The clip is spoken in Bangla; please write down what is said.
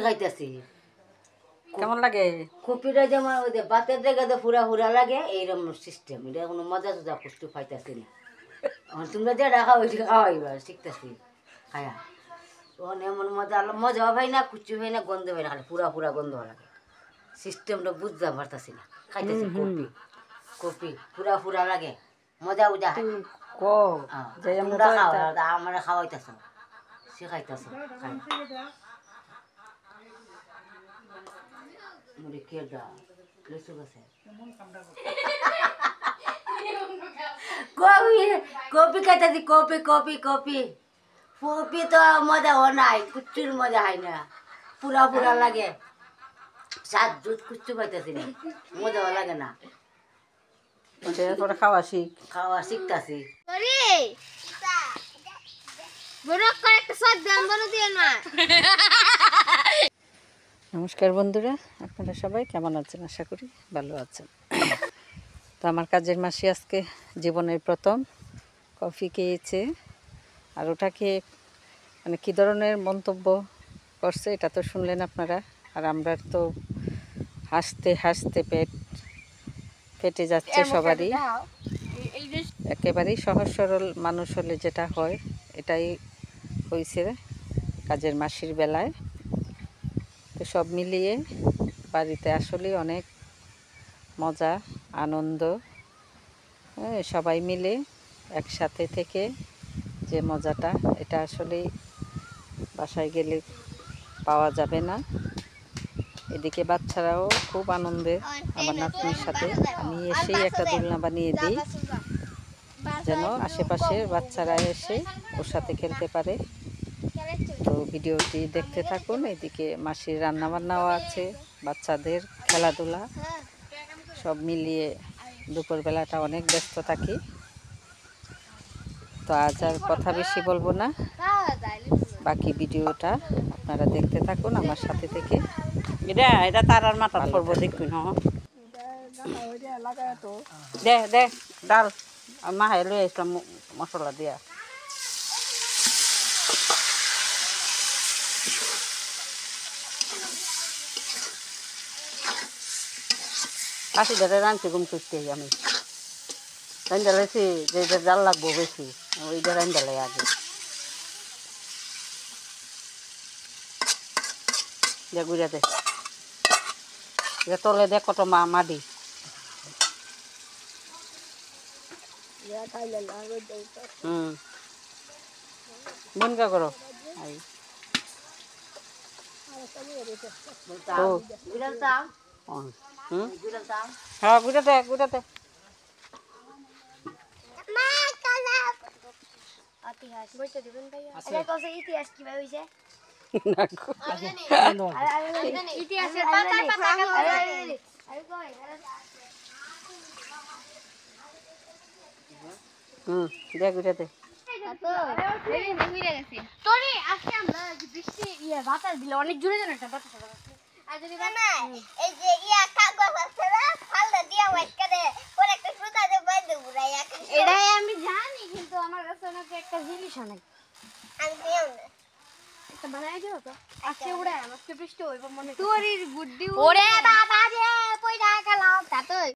খাইতেছি কেমন লাগে? কপিটা যেমন ওই যে বাতের জায়গাতে ফুরা ফুরা লাগে এইরকম সিস্টেম। এটা কোনো মজা টজা কুস্তু পাইতেছি না। তোমরা যে রাখা ওইটা খাওয়াইবা শিখতেছি খায়া তখন এমন মজা মজাও হয় না, কুচু হয় না, গন্ধ হয় না, খালি পুরা পুরা গন্ধ লাগে। সিস্টেমটা বুঝতে পারতাছি না। খাইতেছি কপি কপি পুরা পুরা লাগে, মজা উজা হয়। তোমরা খাওয়া আমার খাওয়াইতেছ শিখাইতেছ খাই মুড়ি কেডা লিচু গাছে কপি কপি খাইতেছি কপি কপি কপি কপি তো মজা হয় নাই, কুচুর মজা হয় না, পুরা পুরা লাগে। সাত দুধ কুচু পাইতেছি না, মজা লাগে না। খাওয়া শিখ, খাওয়া শিখতেছি। নমস্কার বন্ধুরা, আপনারা সবাই কেমন আছেন? আশা করি ভালো আছেন। তো আমার কাজের মাসি আজকে জীবনের প্রথম কফি খেয়েছে, আর ওটাকে মানে কী ধরনের মন্তব্য করছে এটা তো শুনলেন আপনারা। আর আমরা তো হাসতে হাসতে ফেটে যাচ্ছে সবারই। একেবারেই সহজ সরল মানুষ হলে যেটা হয় এটাই হয়েছে কাজের মাসির বেলায়। তো সব মিলিয়ে বাড়িতে আসলে অনেক মজা আনন্দ, সবাই মিলে একসাথে থেকে যে মজাটা এটা আসলে বাসায় গেলে পাওয়া যাবে না। এদিকে বাচ্চারাও খুব আনন্দে, আমার নাতনির সাথে আমি এসেই একটা দোলনা বানিয়ে দিই যেন আশেপাশের বাচ্চারা এসে ওর সাথে খেলতে পারে। তো ভিডিওটি দেখতে থাকুন। এদিকে মাসির রান্নাবান্নাও আছে, বাচ্চাদের খেলাধুলা সব মিলিয়ে দুপুরবেলাটা অনেক ব্যস্ত থাকি। তো আজ আর কথা বেশি বলবো না, বাকি ভিডিওটা আপনারা দেখতে থাকুন আমার সাথে থেকে। এটা তার আর মাথা পড়বো দেখুন। দে দে ডাল মাহাই লই আসলাম মশলা দিয়া। কাশি ধরে রাঁধছি ঘুম করতে আমি রান্ধালেছি যে জাল লাগবো বেশি, ওইটা রান্ধালে আগে দে গুড়া দে তলে দে কত মাটি বনকা করো। হ্যাঁ গুড়াতে গুড়াতে ইতিহাস কিভাবে হয়েছে? দে গুড়াতে বাতাস দিলে অনেক জোরে জোরে একটা বাতাস এটাই আমি জানি, কিন্তু আমার কাছে একটা জিনিস অনেক একটা বানাই দিও তো আজকে উড়াই আমার বৃষ্টি হইব মনে তোর বুদ্ধি ওরে বাবা রে কই না গেলাম তা তো